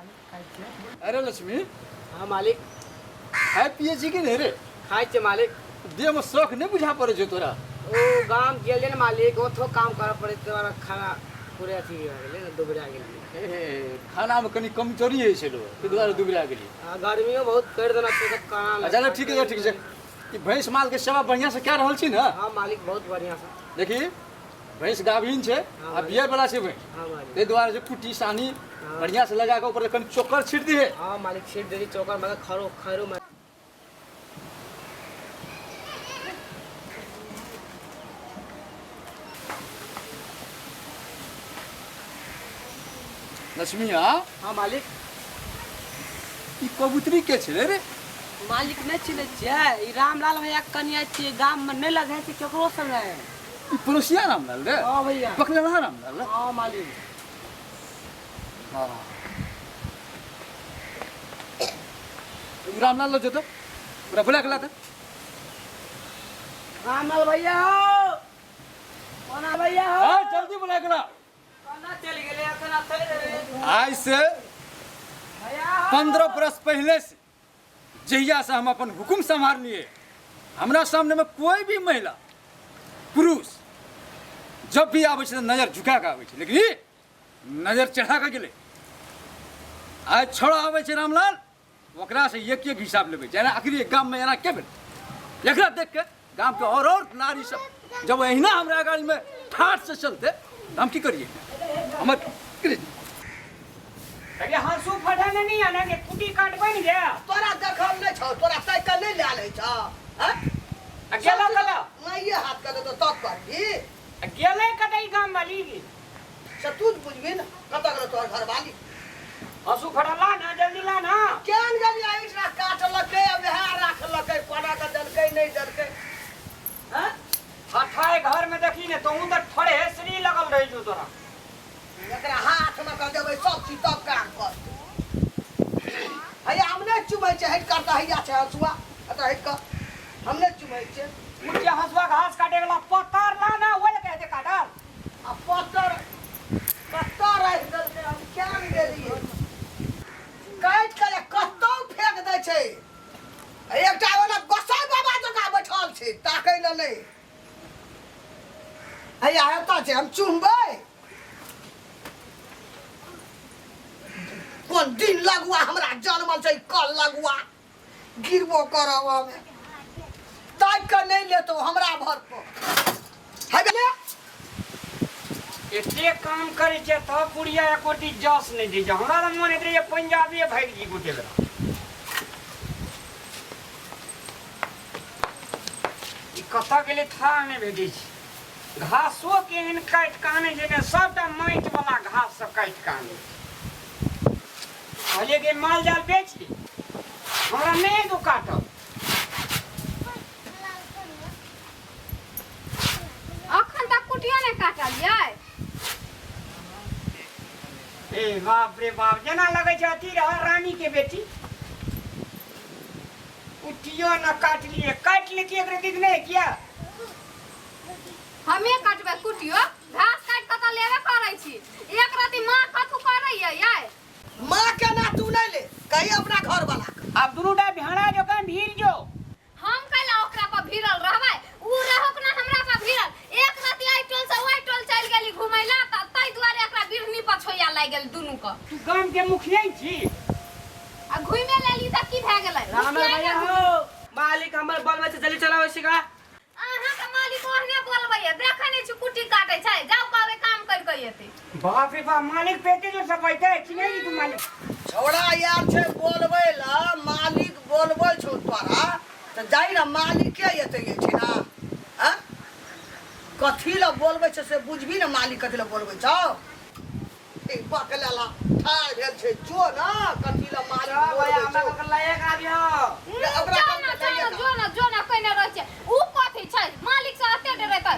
अरे लक्ष्मी हाँ मालिक। खाए पिए छी कि नहीं रे? खाए छे मालिक। देह में शौक नहीं बुझा पड़े छे तोरा? ओ गांव गेले न मालिक, ओथो काम करे पड़े तोरा खाना पूरे अथी हो गेले न, दुबरा गेले। खाना में कनी कमजोरी है छे लो, ते दुआरे दुबरा गेली। गर्मियों बहुत कर देना छे त काम। अच्छा ठीक है ठीक है। ई भैंस माल के सेवा बढ़िया से क्या रहल छी ना? हां मालिक बहुत बढ़िया से। देखी भैंस गाभिन छे आ बियर वाला छे भैंस। हां मालिक। ते दुआरे जे कुटी सानी बढ़िया से लगा के ऊपर कनी चोकर छिट दी है। हां मालिक छिट दे दी चोकर मगर खरो खरो में। लक्ष्मी हाँ मालिक। ई कबूतरी के छे रे? मालिक नहीं चिन्हे छे, ई रामलाल भैया कन्या छे, गांव में नहीं लगे छे केकरो संगे। ई पड़ोसिया रामलाल रे? हां भैया। पकड़े रहा रामलाल रे? हां मालिक। हां रामलाल लो जो तो पूरा बुला के लाता। रामलाल भैया हो, कोना भैया हो। हां जल्दी बुला के ला। कोना चल गेले अखन थई रे। आज से भैया हो। 15 बरस पहले से जहिया से हम अपन हुकुम संभाल लिए, हमरा सामने में कोई भी महिला पुरुष जब भी आवे छे नजर झुका के आवे छे, लेकिन ई नजर चढ़ा के गेले। आज छोड़ा आवे छे रामलाल, ओकरा से एक एक हिसाब लेबे। जेना आखिरी गांव में एना के भेल, एकरा देख के गांव के और नारी सब जब एहिना हमरा गाड़ी में ठाठ से चलते हम की करिए? हमर अरे हंसू फटाने नहीं आने के कुटी काट बन गया। तोरा देखल नहीं छौ, तोरा साइकिल नहीं ले ले छौ, हैं? अकेला कला नहीं ये हाथ कर तो तब करबी। अकेले कतई गांव वाली की से तू बुझबी न कत कर तोर घर वाली। हंसू फटला ना जल्दी ला ना। केन गली आइस ना काटलकै अब है राखलकै कोना का दलकै नहीं दलकै, हैं? हठाए घर में देखी ने तो उधर थोड़े श्री लगल रही जो तोरा। एकरा हाथ में कर देबै सब चीज तब काम कर। हैया हमने चुमै छै, हट करता हैया छै हसुआ अत हट कर हमने चुमै छै। मुझे हंसुआ घास काटे वाला पत्थर ला ना, ओले कहते काटल। आ पत्थर पत्थर रह दलकै हम केन गेलियै काट के कतौ फेंक दै छै। एकटा ओना गोसाई बाबा जका बैठल छै ताकै ल नहीं। हैया एतऽ छै हम चुमबै। कोन दिन लगुआ हमरा जन्मल छै, कल लगुआ गिरबो करब हमें ताक के नहीं लेतो हमरा भर पर। हैबे एते काम करे छे त पुड़िया एकोटी जस नहीं दे जा। हमरा त मन हेतै ये पंजाबी भाग जी गोटे बेरा। ई कथा गेले था ने भेजै छी। घासो के इन काट काने जेने सबटा माइट वाला घास सब काट काने। कहलिए के माल जाल बेच ली, हमरा नहीं दो काटब। अखन तक कुटिया नहीं काटलियै। ए बाप रे बाप, जना लगे छै अथी रह रानी के बेटी। कुटियो न काट लिए, काट ले के एकरे दिख नहीं किया। हमे काटबै कुटियो, घास काट के त लेबे करै छी। एक राती मां कथु करैया याय। माँ के ना तू नहीं ले कही अपना घर वाला। अब दुनुटा भेड़ा जो का भीड़ जो। हम कैला ओकरा पर भिड़ल रहबै, उ रहक ना हमरा पर भिड़ल। एक राती आई टोल से ओई टोल चल गेली घुमैला त तै दुआरे एकरा बिरनी पर छोया लाग गेल दुनु क। तू गांव के मुखिया छी आ घुमे लेली त की भए गेलै? रामल भैया हो, मालिक हमर बोलबै से जल्दी चलाबै छी का। अहाँ के मालिक ओहने बोलबै, देखै नै छी कुटी काटै छै, जाउ कहबै काम कर के एतै। बाप रे बाप, मालिक पेटे जो सपैते कि नहीं तू मालिक। छोड़ा यार छे बोलबै ला, मालिक बोलबै छौ तोरा त जाई ना मालिक के एते ये छी ना, हैं? कथी ला बोलबै छे से बुझबी ना मालिक कथी ला बोलबै छौ। एक बकला ला ठाड़ भेल छे जो ना कथी ला मालिक भैया बोलबै हमरा छौ। के लायक आबियो। जो ना कइने रहै छै। उ कथी छै? मालिक से अते डरै त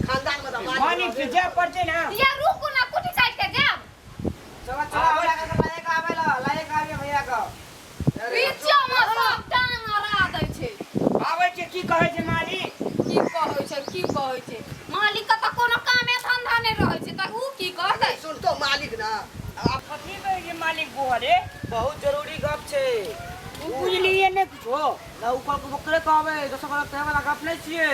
खानदान में त मालिक से जे पड़ते ना। या रुकू ना कुटी काट के जाब। चला चला हमरा के लायक आबेला, लायक आबियो भैया का। बीचो में सब टांग अरा दै छै। आबै छै की कहै छै मालिक? की कहै छै? मालिक के त कोनो कामे धंधा नहीं रहै छै त उ की कहतै? सुन तो मालिक ना अब कथी मालिक बोले बहुत जरूरी गप छे। तू बुझलिए ने कुछो ना ऊपर को बकरे कहबे दोसर वाला कहे वाला गप नहीं छिए।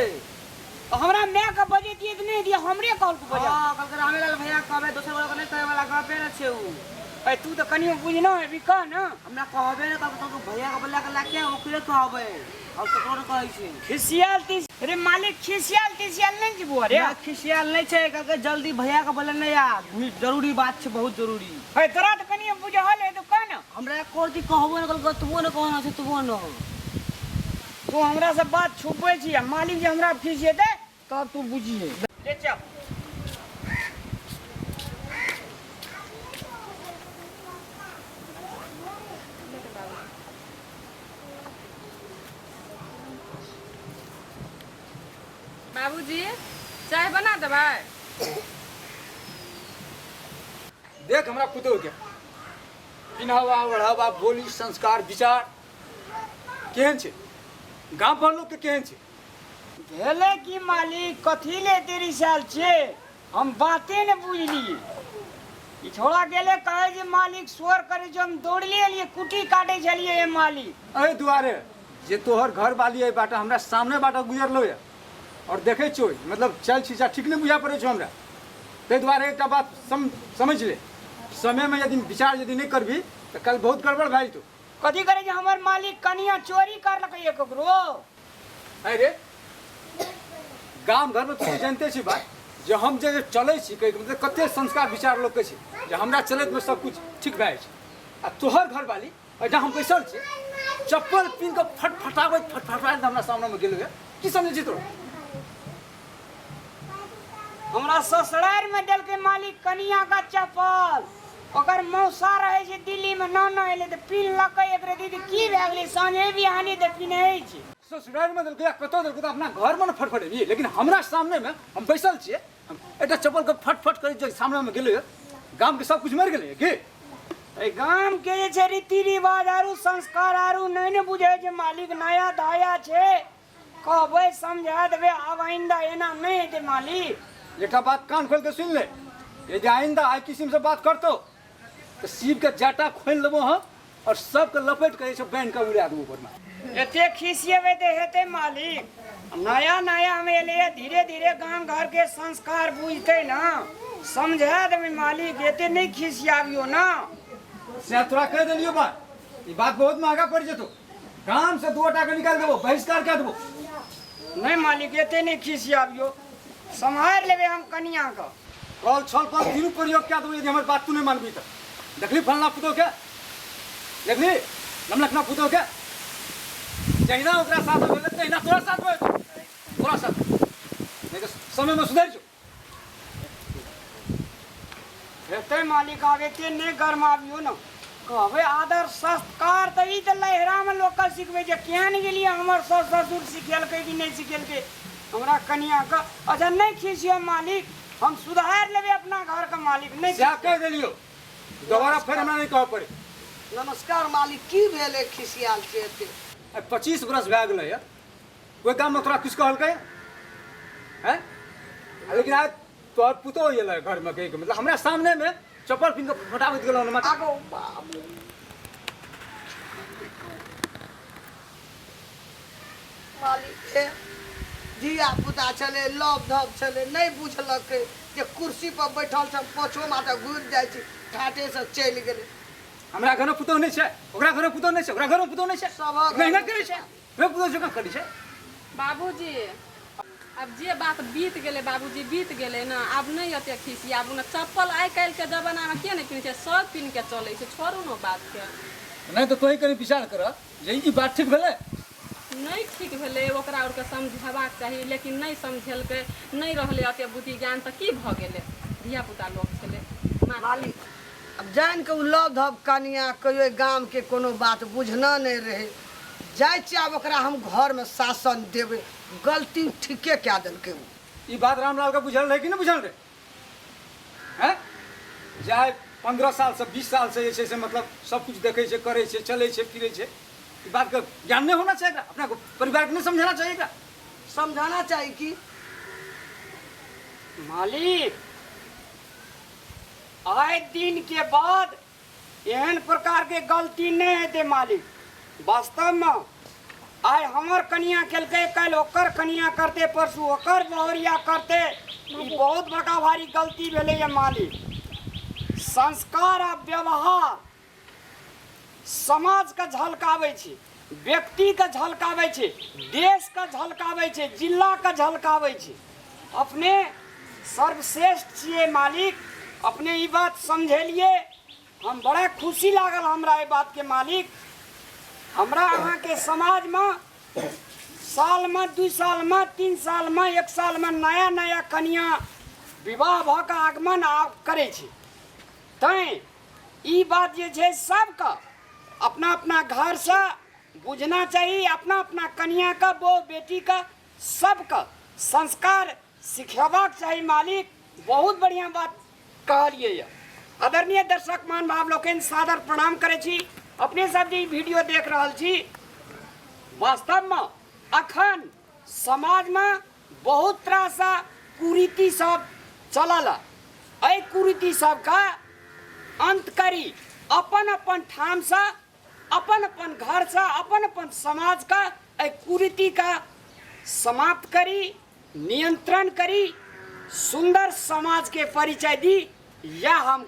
तो हमरा मैं का बजे दिए कि नहीं दिए हमरे कॉल को बजा हां कल के रामेलाल भैया कहबे दोसर वाला नहीं कहे वाला गपे न छे उ। ए तू तो कनियो बुझना है भी कह ना हमरा कहबे न कब तो भैया के बोला के लाके ओकरे कहबे और ककरो न कहै छै। खिसियाल तीस अरे मालिक खिसियाल तिसियाल नहीं जी बोरे ना खिसियाल नहीं छे कल के जल्दी भैया के बोले नहीं यार जरूरी बात छे बहुत जरूरी। है तोरा तो कनियो बुझल है तो कह ना हमरा कोर्ती कहबो न कल तबो न कहना छे तबो न। तू हमरा से बात छुपे छी मालिक जी हमरा खिसिए दे तब तू बुझिए ले चल। बाबूजी चाय बना देबै। देख हमरा पुतहु के पिन्हवा ओढ़ावा बोली संस्कार विचार केहन छै, गाँव पर लोग के केहन छै। भेले की मालिक कथी ले तेरी साल छे हम बातें न बुझलिए। ई छोड़ा गेले कहे जे मालिक स्वर करे जो हम दौड़ले लिए कुटी काटे चलिए ये मालिक। एहि दुआरे जे तोहर घर वाली है बाटा हमरा सामने बाटा गुजरलो है और देखे छो मतलब चल चीजा ठीक नहीं बुझा पड़े छो हमरा। ते दुआरे एक बात समझ ले, समय में यदि विचार यदि नहीं करबी तो कल बहुत गड़बड़ भाई तो। कथी करे जे हमर मालिक कनिया चोरी कर लके ककरो। अरे गांव घर में तो जानते छी बात जे हम जे चले छी मतलब कते संस्कार विचार लोग के छी जे हमरा चलत में सब कुछ ठीक भए छै। आ तोहर घर वाली जहाँ हम बैसल छी चप्पल पिन के फटफटाबैत हमरा सामने में गेलो है की समझे छी तोरा। हमरा ससुराल में देल के मालिक कनिया का चप्पल ओकर मौसा रहे छै दिल्ली में न एले त पिन लके एकरे दीदी की भए गेलै साँझे बिहानी त पिन्है छै। ससुराल में देलकै कतो देलकै अपना घर में न फटफटेबी लेकिन हमरा सामने में हम बैसल छियै एटा चप्पल के फटफट करे जे सामने में गेलो गांव के सब कुछ मर गेलै के। ए गांव के जे छै रीति रिवाज आरु संस्कार आरु नहीं ने बुझे जे मालिक नया दाया छै कहबै समझा देबे आब आइंदा एना नहीं हेतै मालिक। एक बात कान खोल के सुन ले, यदि आइंदा आई किसी से बात करतो तो सीप के जाटा खोल लेबो हम और सबके लपेट के ऐसे बैंड का उड़ा देबो ऊपर में। एते खिसियेबे ते हेतै मालिक। नया नया हम एले धीरे धीरे गांव घर के संस्कार बुझते ना समझा देबे मालिक। एते नहीं खिसियाबियो ना से तोरा कह देलियो बात ये बात बहुत महंगा पड़ जेतो। काम से 2 टाका निकाल देबो बहिष्कार कर देबो। नहीं मालिक एते नहीं खिसियाबियो संभाल लेबे हम कनिया का। कल छल कल दिनु प्रयोग क्या देबो यदि हमर बात तू नहीं मानबी त। देखली फलना पुतो के देखली लमलखना पुतो के जहिना ओकरा साथ भेल तहिना तोरा साथ भेल तोरा साथ नहीं तो समय में सुधर जो। हेतै मालिक आगे ते नहीं गरमाबियो ना कहबे आदर संस्कार त ई त लहरा में लोग सिखबे जे केहन गेलिए हमर सास ससुर सिखेलकै कि नहीं सिखेलकै हमरा कनिया का। अच्छा नहीं खिसियो मालिक हम सुधार लेबे अपना घर का मालिक नहीं क्या कह देलियो दोबारा फिर हमरा नहीं कह पड़े। नमस्कार मालिक की भेले खिसियाल छे एते। 25 बरस भए गेलै है कोई काम में तोरा कुछ कहलकै हैं लेकिन आज तोहर पुतो एलै घर में कह के मतलब हमरा सामने में चप्पल पिन के फटाबैत गेलो न आगो बाबू मालिक ए धिया पुता छले लव धप छले नहीं बुझलक जे कुर्सी पर बैठल छ पाछो माथा घुर जाय छी ठाटे से चल गेले। हमरा घर में पुतो नहीं छै ओकरा घर में पुतो नहीं छै ओकरा घर में पुतो नहीं छै सबक मेहनत करे छै वे पुतो जका करै छै। बाबूजी अब जे बात बीत गेलै बाबूजी बीत गेलै ना आब नहीं अते खिसियाबू ना। चप्पल आइ काल्हि के जमाना में के नहीं पिन्है छै सब पिन्ह के चलै छै छोड़ू ना बात के। नहीं तो तोही कनी विचार कर जे ई बात ठीक भेलै नहीं ठीक भेलै ओकरा और के समझाबाक चाही लेकिन नहीं समझेलकै नहीं रहलै अते बुद्धि ज्ञान त की भ गेलै धिया पुता लोग छलै मालिक अब जान के उ लव धप कनिया कहियो गांव के कोनो बात बुझना नहीं रहे जाय छी अब ओकरा हम घर में शासन देबे गलती ठीके क्या देलकै उ। ई बात रामलाल के बुझल रहे कि नहीं बुझल रहे हैं जाय 15 साल से 20 साल से जैसे मतलब सब कुछ देखे छै करे छै चले छै फिरे छै ई बात का ज्ञान नहीं होना चाहिए अपना को परिवार को नहीं समझाना चाहिए समझाना चाहिए कि मालिक आए दिन के बाद एहन प्रकार के गलती नहीं हेते मालिक। वास्तव में आइ हमर कनिया केलकै, कल ओकर कनिया करते, परसू ओकर बहुरिया करते, ई बहुत बड़ा भारी गलती भेलै है मालिक। संस्कार आ व्यवहार समाज के झलकाबै छै, व्यक्ति के झलकाबै छै, देश के झलकाबै छै, जिला के झलकाबै छै। अपने सर्वश्रेष्ठ छियै मालिक, अपने ई बात समझेलिए, हम बड़ा खुशी लागल हमरा ई बात के मालिक। हमरा अहाँ के समाज में साल में 2 साल में 3 साल में 1 साल में नया नया कन्या विवाह भ के आगमन करे छै। तैं ई बात जे छै सबके अपना अपना घर से बुझना चाहिए, अपना अपना कन्या का वो बेटी का सबका संस्कार सिखेबाक चाहिए मालिक। बहुत बढ़िया बात कहलिए है। आदरणीय दर्शक मान भाव लोकन सादर प्रणाम करे छी। अपने सब जे वीडियो देख रहल छी, वास्तव में अखन समाज में बहुत तरह से कुरीति सब चलल। एहि कुरीति सब का अंत करी, अपन अपन ठाम से, अपन अपन घर से, अपन अपन समाज का एहि कुरीति का समाप्त करी, नियंत्रण करी, सुंदर समाज के परिचय दी। यह हम